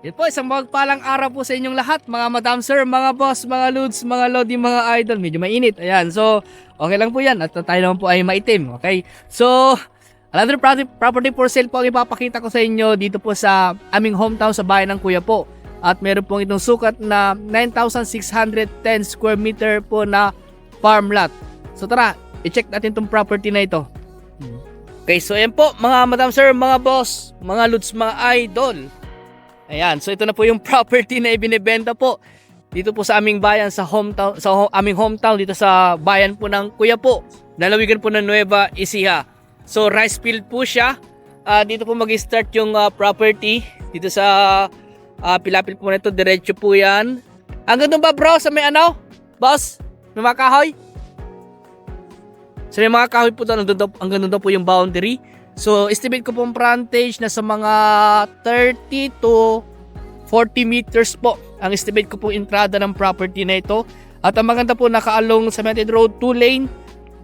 Yan po, isang magpalang araw po sa inyong lahat, mga madam sir, mga boss, mga lods, mga lodi, mga idol. Medyo mainit. Ayan, so okay lang po yan at tayo naman po ay maitim. Okay, so another property for sale po ang ipapakita ko sa inyo dito po sa aming hometown sa bayan ng Kuya po. At meron pong itong sukat na 9,610 square meter po na farm lot. So tara, i-check natin itong property na ito. Okay, so ayan po mga madam sir, mga boss, mga lods, mga idol. Ayan, so ito na po yung property na ibinebenta po dito po sa aming bayan, sa hometown, aming hometown dito sa bayan po ng Kuya po, lalawigan po ng Nueva Ecija. So rice field po siya. Dito po mag-start yung property dito sa pilapil po na ito, diretso po yan. Hanggang doon ba bro sa may ano? Boss, may mga kahoy? So may mga kahoy po doon, hanggang doon daw po yung boundary. So estimate ko pong frontage na sa mga 30 to 40 meters po ang estimate ko pong entrada ng property na ito. At ang maganda po, nakaalong cemented road, 2 lane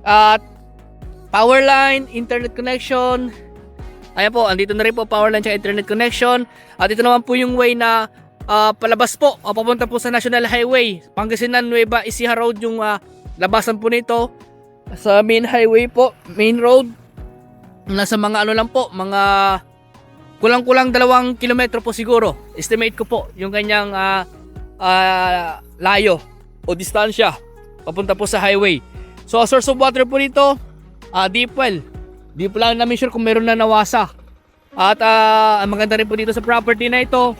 at power line, internet connection. Ayan po, andito na rin po power line at internet connection. At ito naman po yung way na palabas po, papunta po sa National Highway Pangasinan Nueva Ecija Road, yung labasan po nito sa main highway po, main road. Nasa mga ano lang po, mga kulang-kulang 2 kilometro po siguro. Estimate ko po yung kanyang layo o distansya papunta po sa highway. So source of water po dito, deep well. Di po lang namin sure kung meron na nawasa. At ang maganda rin po dito sa property na ito,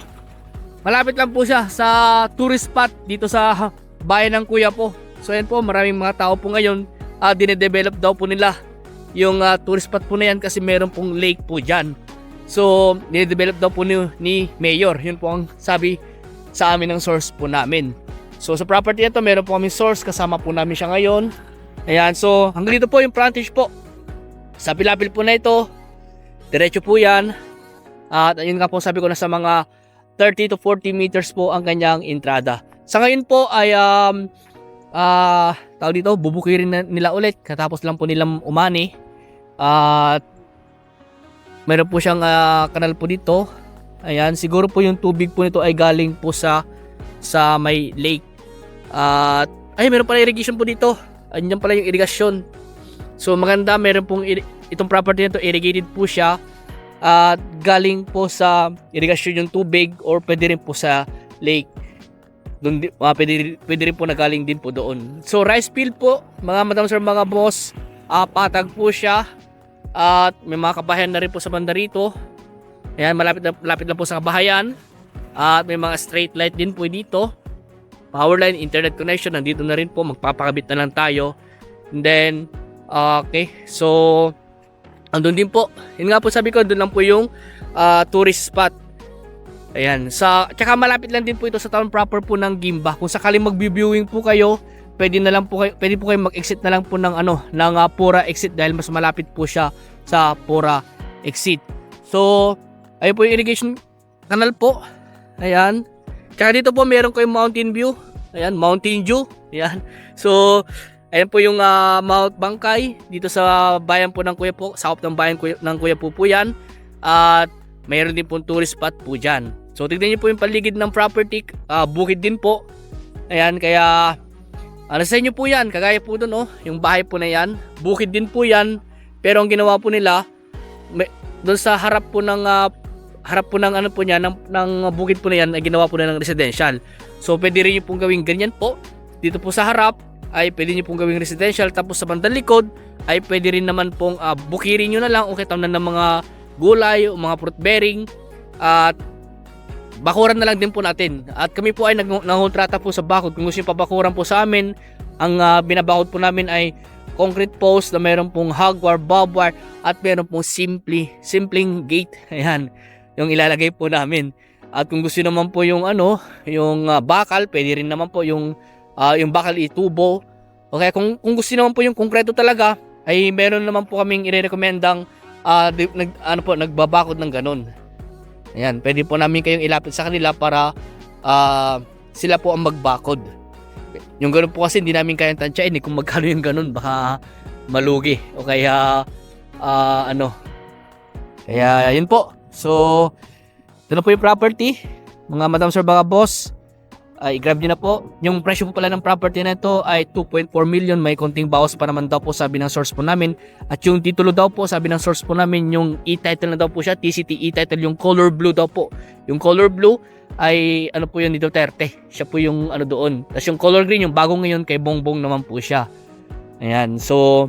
malapit lang po siya sa tourist spot dito sa bayan ng Kuya po. So yan po, maraming mga tao po ngayon, dinedevelop daw po nila yung tourist spot po na yan kasi meron pong lake po dyan. So, nidevelop daw po ni Mayor. Yun po ang sabi sa amin ng source po namin. So, sa property na to, meron po kami source. Kasama po namin siya ngayon. Ayan, so hanggang dito po yung frontage po. Sa pilapil po na ito, diretso po yan. At yun nga po sabi ko, na sa mga 30 to 40 meters po ang kanyang entrada. Sa ngayon po ay tawag dito, bubukirin na nila ulit. Katapos lang po nilang umani. At meron po siyang kanal po dito. Ayan, siguro po yung tubig po nito ay galing po sa may lake. At ay, meron pala irrigation po dito. Andiyan pala yung irrigation. So maganda, meron pong itong property nito, irrigated po siya. At galing po sa irrigation yung tubig, or pwede rin po sa lake. Doon pwede rin po na galing din po doon. So rice field po, mga madam sir, mga boss, patag po siya. At may mga kabahayan na rin po sa banda rito. Ayan, malapit lang po sa kabahayan. At may mga straight light din po dito. Power line, internet connection, nandito na rin po. Magpapakabit na lang tayo. And then, okay. So, andun din po. Yun nga po sabi ko, doon lang po yung tourist spot. Ayan. Tsaka malapit lang din po ito sa town proper po ng Gimba. Kung sakaling mag-viewing po kayo, pwede po kayo mag-exit na lang po ng Pura exit, dahil mas malapit po siya sa Pura exit. So, ayun po yung irrigation canal po. Ayan. Tsaka dito po meron kayong mountain view. Ayan, mountain view. Ayan. So, ayan po yung Mount Bangkay dito sa bayan po ng Kuya po. Sakop ng bayan ng Kuya po yan. At mayroon din po tourist spot po dyan. So, tignan niyo po yung paligid ng property. Bukid din po. Ayan, kaya sa inyo po yan, kagaya po doon, yung bahay po na yan, bukid din po yan, pero ang ginawa po nila, doon sa harap po ng bukid po na yan, ay ginawa po na ng residential. So pwede rin nyo pong gawing ganyan po, dito po sa harap, ay pwede nyo pong gawing residential, tapos sa bandang likod, ay pwede rin naman pong bukirin nyo na lang, o kitam na ng mga gulay, o mga fruit bearing, at bakuran na lang din po natin. At kami po ay nangontrata po sa bakod. Kung gusto nyo pabakuran po sa amin, ang binabakod po namin ay concrete post na meron pong hagwire, barbwire, at meron pong simpleng gate. Ayan, yung ilalagay po namin. At kung gusto naman po yung yung bakal, pwede rin naman po yung bakal itubo. Okay, kung gusto naman po yung konkreto talaga, ay meron naman po kaming irerekomendang nagbabakod ng ganun. Ayan, pwede po namin kayong ilapit sa kanila para sila po ang magbakod. Yung ganun po kasi hindi namin kayang tansyain kung magkano yung ganun, baka malugi. O kaya Kaya yun po. So ito na po yung property. mga madam sir, mga boss, ay grab nyo na po. Yung presyo po pala ng property na ito ay 2.4 million. May konting bawas pa naman daw po, sabi ng source po namin. At yung titulo daw po, sabi ng source po namin, yung e-title na daw po siya, TCT e-title, yung color blue daw po. Yung color blue ay ano po yun ni Duterte. Siya po yung ano doon. Tapos yung color green, yung bago ngayon kay Bongbong naman po siya. Ayan, so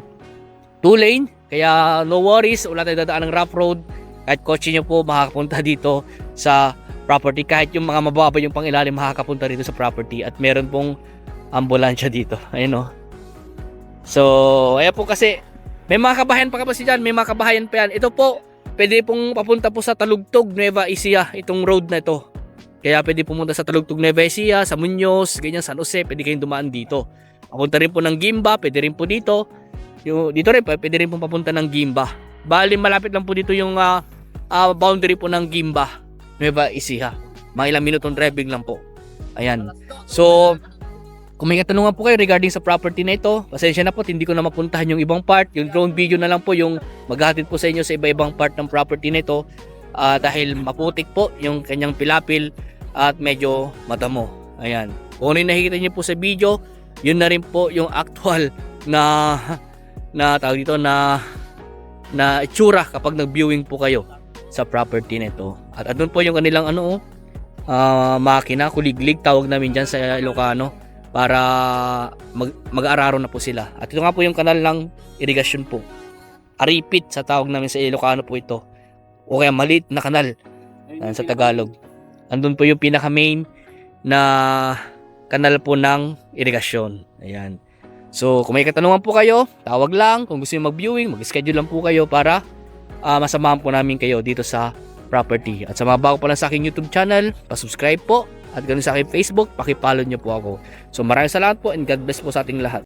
2 lane, kaya no worries, wala tayong dadaan ng rough road. Kahit kotse nyo po makakapunta dito sa property, kahit yung mga mababa yung pangilalim makakapunta dito sa property, at meron pong ambulansya dito. Ayun o. So, ayan po, kasi may mga kabahayan pa kasi dyan, may mga kabahayan pa yan. Ito po, pwede pong papunta po sa Talugtog, Nueva Ecija, itong road na ito. Kaya pwede pumunta sa Talugtog, Nueva Ecija, sa Muñoz, ganyan, San Jose, pwede kayong dumaan dito. Papunta rin po ng Gimba, pwede rin po dito. Dito rin, pwede rin po papunta ng Gimba. Bali, malapit lang po dito yung boundary po ng Gimba, Nueva Ecija. Mga ilang minutong driving lang po. Ayan. So, kung may katanungan po kayo regarding sa property na ito, pasensya na po, hindi ko na mapuntahan yung ibang part. Yung drone video na lang po yung maghahatid po sa inyo sa iba-ibang part ng property na ito. Dahil maputik po yung kanyang pilapil at medyo madamo. Ayan. Kung ano yung nakikita nyo po sa video, yun na rin po yung actual na tawag dito na itsura kapag nag-viewing po kayo sa property nito. At andun po yung kanilang makina, kuliglig tawag namin dyan sa Ilocano, para mag-aararo na po sila. At ito nga po yung kanal ng irigasyon po. Aripit sa tawag namin sa Ilocano po ito. O kaya maliit na kanal sa Tagalog. Andun po yung pinaka main na kanal po ng irigasyon. Ayan. So, kung may katanungan po kayo, tawag lang. Kung gusto nyo mag-viewing, mag-schedule lang po kayo para masamahan po namin kayo dito sa property. At sa mga bago pa lang sa aking YouTube channel, pa-subscribe po. At ganoon sa aking Facebook, paki-follow nyo po ako. So, maraming salamat po and God bless po sa ating lahat.